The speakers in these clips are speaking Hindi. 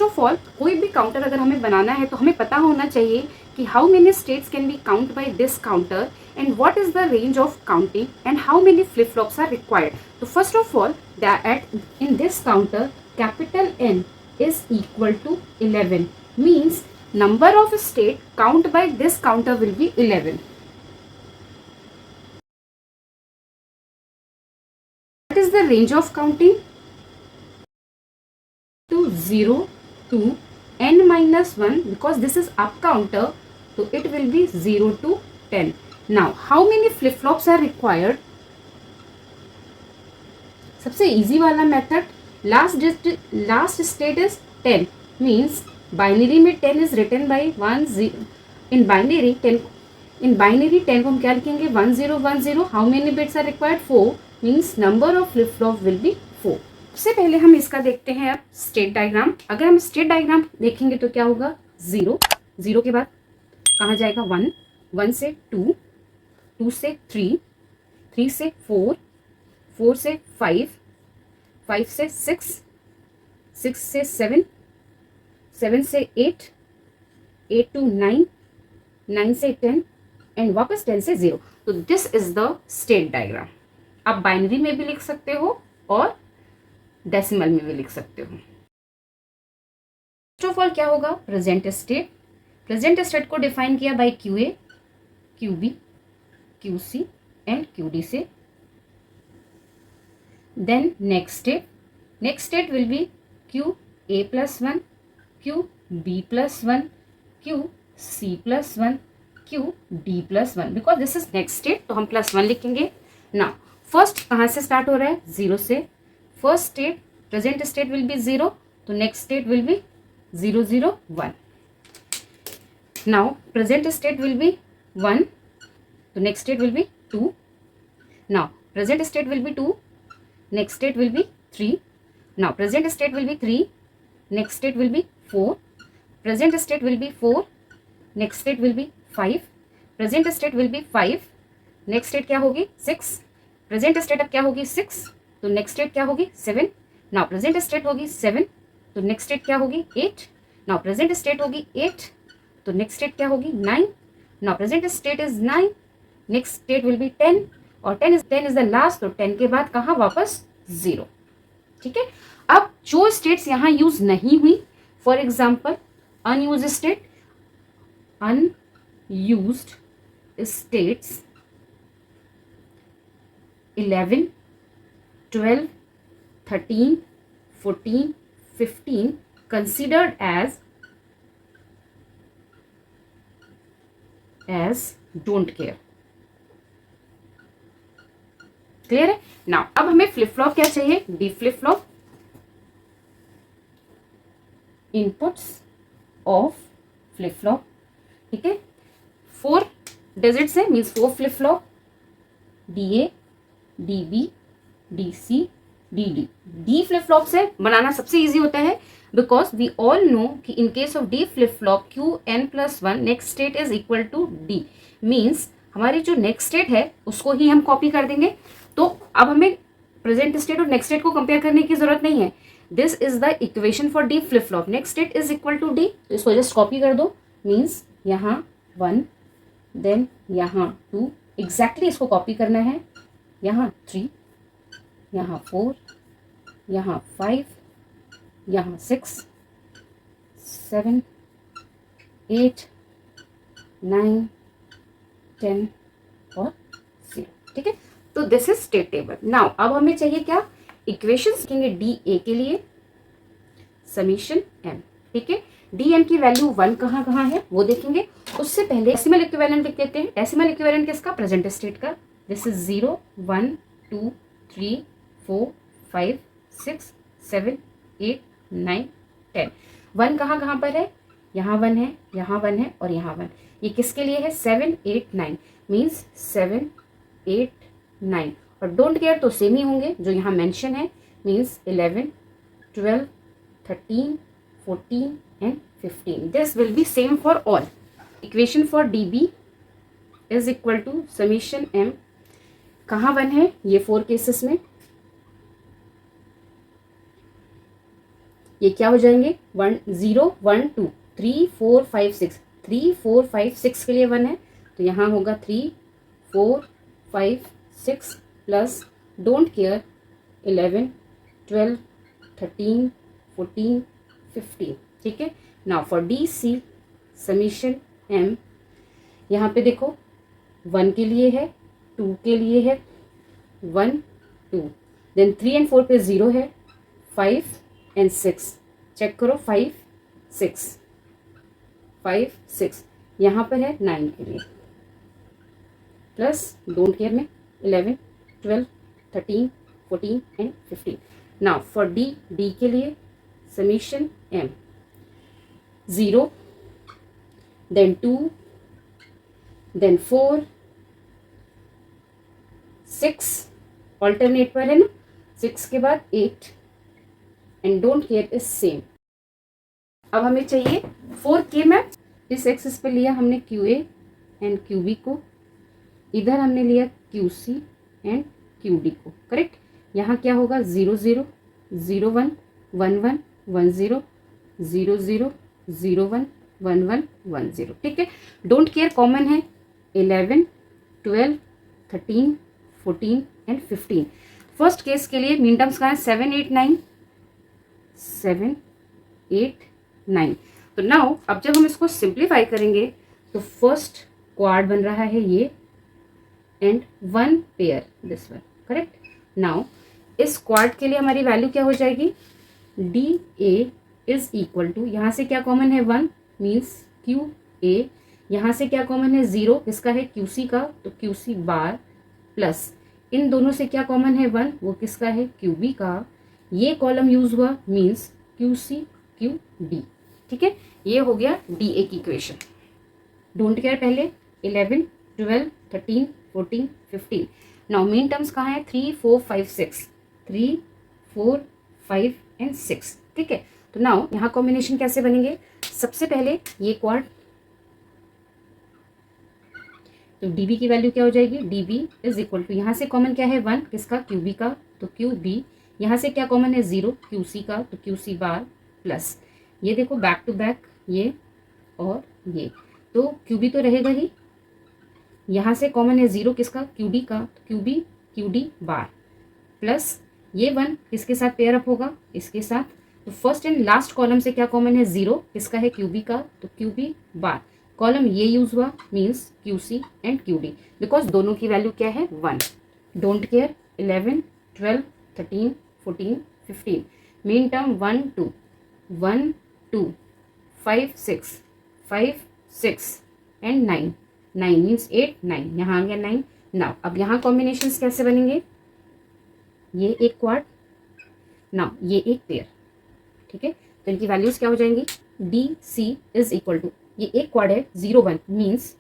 ऑफ ऑल कोई भी काउंटर अगर हमें बनाना है तो हमें पता होना चाहिए कि how many states can be count by this counter and what is the range of counting and how many flip flops are required. तो first of all that in this counter capital N is equal to 11 means number of state count by this counter will be 11. What is the range of counting? To 0 to n minus 1 because this is up counter, so it will be 0 to 10. Now how many flip flops are required? सबसे easy वाला method, last state is 10 means binary में 10 is written by 1 0 in binary 10 को हम क्या लिखेंगे 1 0 1 0. how many bits are required 4 means number of flip flop will be 4. सबसे पहले हम इसका देखते हैं अब स्टेट डायग्राम. अगर हम स्टेट डायग्राम देखेंगे तो क्या होगा 0 0 के बाद कहाँ जाएगा 1 1 से 2 2 से 3 3 से 4 4 से 5 5 से 6 6 से 7 7 से 8 8 to 9 9 से 10 एंड वापस 10 से 0. तो this is the state diagram. आप बाइनरी में भी लिख सकते हो और डेसिमल में भी लिख सकते हो. फर्स्ट ऑफ ऑल क्या होगा प्रेजेंट स्टेट. प्रेजेंट स्टेट को डिफाइन किया by QA QB QC and QD से. Then next state will be QA plus 1, QB plus 1, QC plus 1, QD plus 1 because this is next state तो हम plus 1 लिखेंगे. Now first कहाँ से start हो रहा है 0 से. first state present state will be 0 तो next state will be 0 0 1. Now present state will be 1 तो next state will be 2. Now present state will be 2 next state will be 3. now present state will be 3 next state will be 4. present state will be 4 next state will be 5. present state will be 5 next state क्या होगी 6. present state अब क्या होगी 6 तो next state क्या होगी 7. now present state होगी 7 तो next state क्या होगी 8. now present state होगी 8 तो next state क्या होगी 9. now present state is 9 next state will be 10 और 10 is the last तो 10 के बाद कहाँ वापस 0. ठीक है. अब जो स्टेट्स यहाँ यूज नहीं हुई for example unused states 11 12 13 14 15 considered as don't care. Clear है. नाउ अब हमें फ्लिप फ्लॉप क्या चाहिए D flip flop. Inputs of flip flop. ठीक है 4 डिजिट्स है means 4 flip flop DA DB DC DD. D flip flop से बनाना सबसे इजी होता है बिकॉज वी ऑल नो कि in case of D flip flop QN+1 next state is equal to D means हमारी जो नेक्स्ट स्टेट है उसको ही हम कॉपी कर देंगे. तो अब हमें प्रेजेंट स्टेट और नेक्स्ट स्टेट को कंपेयर करने की जरूरत नहीं है. This is the equation for D flip flop. Next state is equal to D तो इसको जस्ट कॉपी कर दो मीन्स यहाँ 1 देन यहाँ 2 एग्जैक्टली इसको कॉपी करना है. यहाँ 3 यहाँ 4 यहाँ 5 यहाँ 6 7 8 9 10 और 0. ठीक है. तो this is state table. Now अब हमें चाहिए क्या इक्वेशंस लिखेंगे DA के लिए समीशन M. ठीक है. DM की वैल्यू 1 कहाँ कहाँ है वो देखेंगे. उससे पहले डेसिमल इक्विवेलेंट लिख देते हैं. डेसिमल इक्विवेलेंट किसका प्रेजेंट स्टेट का. This is 0 1 2 3 4 5 6 7 8 9 10. 1 कहाँ कहाँ पर है यहाँ 1 है यहाँ 1 है और यहाँ 1. ये किसके लिए है 7 8 9 मीन्स 7 8 9 और डोंट केयर तो सेम ही होंगे जो यहाँ मेंशन है means 11 12 13 14 and 15. This will be same for all. Equation for DB is equal to summation M. कहाँ 1 है ये 4 केसेस में ये क्या हो जाएंगे 1 0 1 2 3 4 5 6 3 4 5 6 के लिए 1 है तो यहाँ होगा 3 4 5 6 प्लस डोंट केयर 11 12 13 14 15 ठीक है। Now for D C summation M यहाँ पे देखो 1 के लिए है 2 के लिए है 1 2 देन 3 एंड 4 पे 0 है 5 एंड 6 चेक करो 5 6 5 6 यहाँ पर है 9 के लिए प्लस डोंट केयर में 11 12 13 14 and 15। Now for D D के लिए summation M 0 then 2 then 4 6 alternate पर है ना 6 के बाद 8 and don't care is same. अब हमें चाहिए 4K मैप। इस एक्सिस पे लिया हमने QA एंड QB को, इधर हमने लिया QC एंड QD को, करेक्ट। यहाँ क्या होगा 0 0 0 1 1 1 1 0 0 0 0 1 1 1 1 0 ठीक है। डोंट केयर कॉमन है 11 12 13 14 एंड 15। फर्स्ट केस के लिए मीन टर्म्स कहाँ है 7 8 9 7 8 9। तो नाउ अब जब हम इसको सिंप्लीफाई करेंगे तो फर्स्ट क्वाड बन रहा है ये and 1 pair this one, correct. Now इस क्वाड के लिए हमारी वैल्यू क्या हो जाएगी D A is equal to, यहाँ से क्या कॉमन है 1 मीन्स क्यू ए, यहाँ से क्या कॉमन है 0 किसका है QC का तो QC बार प्लस इन दोनों से क्या कॉमन है 1 वो किसका है QB का, ये कॉलम यूज हुआ मीन्स QC QD ठीक है। ये हो गया DA की इक्वेशन। डोंट केयर पहले 11 12 13 14 15। नाउ मीन टर्म्स कहाँ है 3 4 5 6 3 4 5 एंड 6 ठीक है। तो नाउ यहाँ कॉम्बिनेशन कैसे बनेंगे, सबसे पहले ये क्वाड तो DB की वैल्यू क्या हो जाएगी DB इज इक्वल टू, यहाँ से कॉमन क्या है 1 किसका QB का तो QB, यहाँ से क्या कॉमन है 0 QC का तो QC बार प्लस ये देखो बैक टू बैक ये और ये तो QB तो रहेगा ही, यहाँ से कॉमन है 0 किसका QD का तो QB QD बार प्लस ये 1 किसके साथ पेयर अप होगा इसके साथ, तो फर्स्ट एंड लास्ट कॉलम से क्या कॉमन है 0 किसका है QB का तो QB बार, कॉलम ये यूज हुआ means QC and QD because दोनों की वैल्यू क्या है 1। Don't care 11 12 13 14 15 mean term 1 2 1 2 5 6 5 6 and 9 9 means 8 9 यहाँ आ गया 9। नाउ अब यहाँ कॉम्बिनेशंस कैसे बनेंगे, ये एक क्वाड नाउ ये एक पेयर ठीक है। तो इनकी वैल्यूज क्या हो जाएंगी DC इज इक्वल टू, ये एक क्वाड है 0 1 means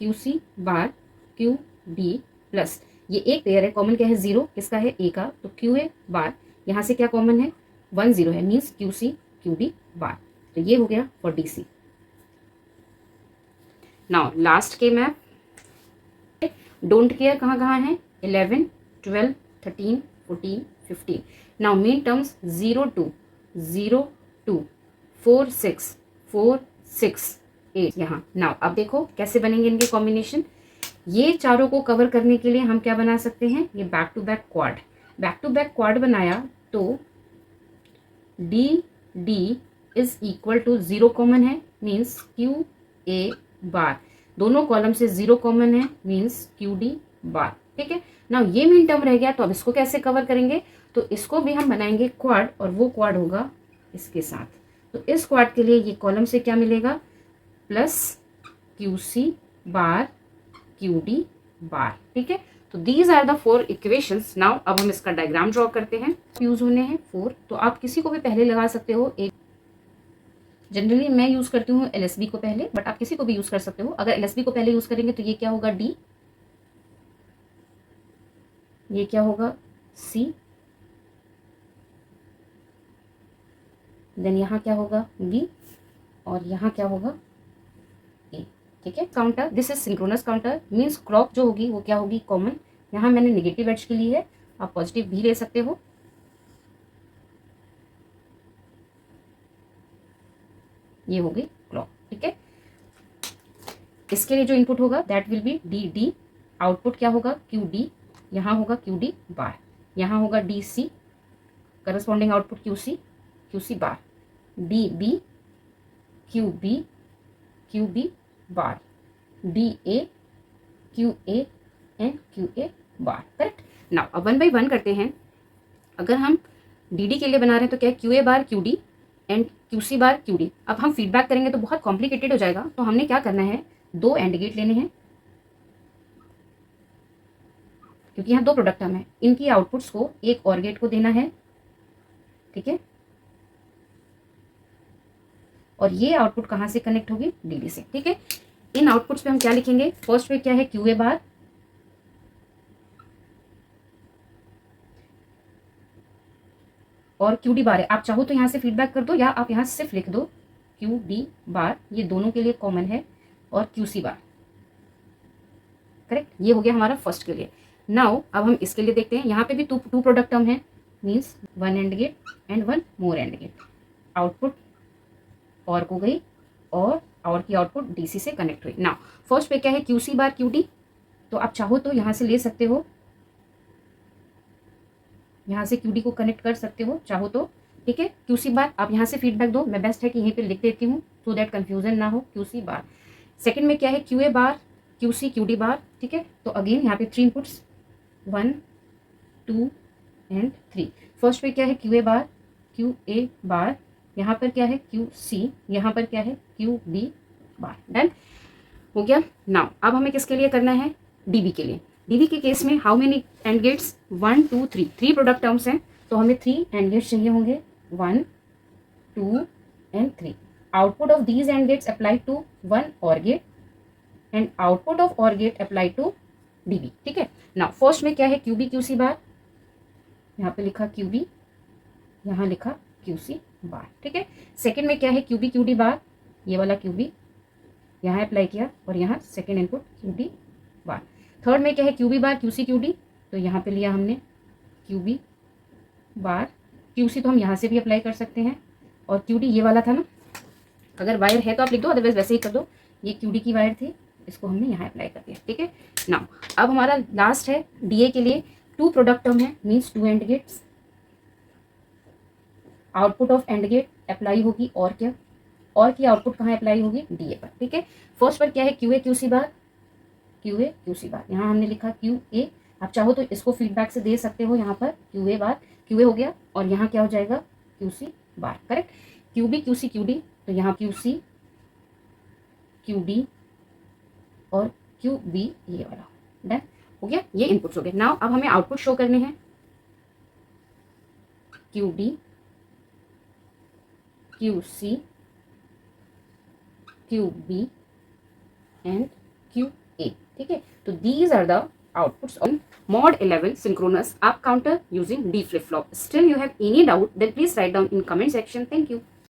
QC bar QD plus ये एक पेयर है कॉमन क्या है 0 किसका है A का तो QA बार, यहाँ से क्या कॉमन है 1 0 है मीन्स QC QD बार। तो ये हो गया फॉर DC। नाउ लास्ट के मैप डोंट केयर कहाँ कहाँ है 11 12 13 14 15। नाउ मीन टर्म्स 0 2 0 2 4 6 4 6 8 यहाँ। नाउ अब देखो कैसे बनेंगे इनके कॉम्बिनेशन, ये चारों को कवर करने के लिए हम क्या बना सकते हैं ये बैक टू बैक क्वाड बनाया तो D is equal to 0 common है मीन्स QA बार, दोनों कॉलम से 0 कॉमन है मीन्स QD बार ठीक है। ना ये मीन टर्म रह गया तो अब इसको कैसे कवर करेंगे, तो इसको भी हम बनाएंगे क्वाड और वो क्वाड होगा इसके साथ, तो इस क्वाड के लिए ये कॉलम से क्या मिलेगा plus QC bar QD bar ठीक है। तो these are the 4 equations. Now अब हम इसका डायग्राम ड्रॉ करते हैं। यूज होने हैं 4, तो आप किसी को भी पहले लगा सकते हो। एक जनरली मैं यूज करती हूँ LSB को पहले, बट आप किसी को भी यूज कर सकते हो। अगर LSB को पहले यूज करेंगे तो ये क्या होगा D, ये क्या होगा C, देन यहाँ क्या होगा B और यहाँ क्या होगा A ठीक है। Counter this is synchronous counter means clock जो होगी वो क्या होगी कॉमन, यहाँ मैंने नेगेटिव एज के लिए है, आप पॉजिटिव भी ले सकते हो। ये हो गई क्लॉक, ठीक है। इसके लिए जो इनपुट होगा that will be D D, output क्या होगा क्यू डी, यहाँ होगा क्यू डी बार, यहाँ होगा D C, corresponding output Q C bar, D B Q B bar, D A Q A and Q A bar, correct. Now अब 1 by 1 करते हैं। अगर हम डी डी के लिए बना रहे हैं तो क्या है Q A bar Q D and Q C bar Q D. अब हम फीडबैक करेंगे तो बहुत कॉम्प्लिकेटेड हो जाएगा, तो हमने क्या करना है, 2 एंड गेट लेने हैं, क्योंकि यहाँ 2 प्रोडक्ट टर्म है, इनकी आउटपुट्स को एक और गेट को देना है, ठीक है। और ये आउटपुट कहाँ से कनेक्ट होगी, डीडी से, ठीक है। इन आउटपुट्स पे हम क्या लिखेंगे, फर्स्ट पे क्या है क्यू ए बार और क्यू डी बार है। आप चाहो तो यहाँ से फीडबैक कर दो या आप यहाँ सिर्फ लिख दो क्यू डी बार, ये दोनों के लिए कॉमन है, और क्यू सी बार, करेक्ट। ये हो गया हमारा फर्स्ट के लिए। नाउ अब हम इसके लिए देखते हैं, यहाँ पे भी टू प्रोडक्ट टर्म है, means 1 and gate and 1 more and gate. Output or को गई और की आउटपुट डीसी से कनेक्ट हुई। नाउ फर्स्ट पे क्या है Q C bar Q D, तो आप चाहो तो यहाँ से ले सकते हो, यहाँ से क्यू डी को कनेक्ट कर सकते हो चाहो तो, ठीक है। क्यू सी बार आप यहाँ से फीडबैक दो, मैं बेस्ट है कि यहीं पे लिख देती हूँ सो दैट कंफ्यूजन ना हो, क्यू सी बार। सेकंड में क्या है Q A bar Q C Q D bar, ठीक है। तो अगेन यहाँ पे 3 इनपुट्स 1 2 एंड 3। फर्स्ट पे क्या है Q A bar Q A बार, यहाँ पर क्या है क्यू सी, यहाँ पर क्या है क्यू डी बार, डन हो गया। नाउ अब हमें किसके लिए करना है, डीबी के लिए। डीबी के केस में how many and gates, 1 2 3, 3 product terms हैं, तो हमें 3 एंड गेट्स चाहिए होंगे, 1 2 and 3। Output of these and gates apply to 1 or gate and output of or gate apply to DB, ठीक है। नाउ फर्स्ट में क्या है Q B Q C bar, यहाँ पे लिखा क्यू बी, यहाँ लिखा क्यू सी बार, ठीक है। सेकेंड में क्या है Q B Q D bar, ये वाला क्यू बी यहाँ अप्लाई किया और यहाँ second input Q D bar. Third में क्या है Q B bar Q C Q D, तो यहाँ पे लिया हमने Q B bar, Q C तो हम यहाँ से भी अप्लाई कर सकते हैं, और क्यू डी ये वाला था ना, अगर वायर है तो आप लिख दो, अदरवाइज वैसे ही कर दो, ये क्यू डी की वायर थी, इसको हमने यहाँ अप्लाई कर दिया, ठीक है। नाउ अब हमारा लास्ट है डी ए के लिए, 2 प्रोडक्ट टर्म है, means 2 and gates. Output of and gate apply होगी और क्या, और की आउटपुट कहाँ अप्लाई होगी, डी ए पर, ठीक है। फर्स्ट पर क्या है Q A Q C bar Q A Q C bar, यहाँ हमने लिखा क्यू ए, आप चाहो तो इसको फीडबैक से दे सकते हो, यहाँ पर क्यू ए बार क्यू ए हो गया, और यहाँ क्या हो जाएगा Q C bar, correct. Q B Q C Q D, तो यहाँ क्यू सी क्यू डी और क्यू बी ये वाला, डन हो गया, ये इनपुट्स हो गए। नाउ अब हमें आउटपुट शो करने हैं, Q D Q C Q B and Q A, ठीक है। तो these are the outputs on mod 11 synchronous up counter using D flip flop. Still you have any doubt, then please write down in comment section. Thank you.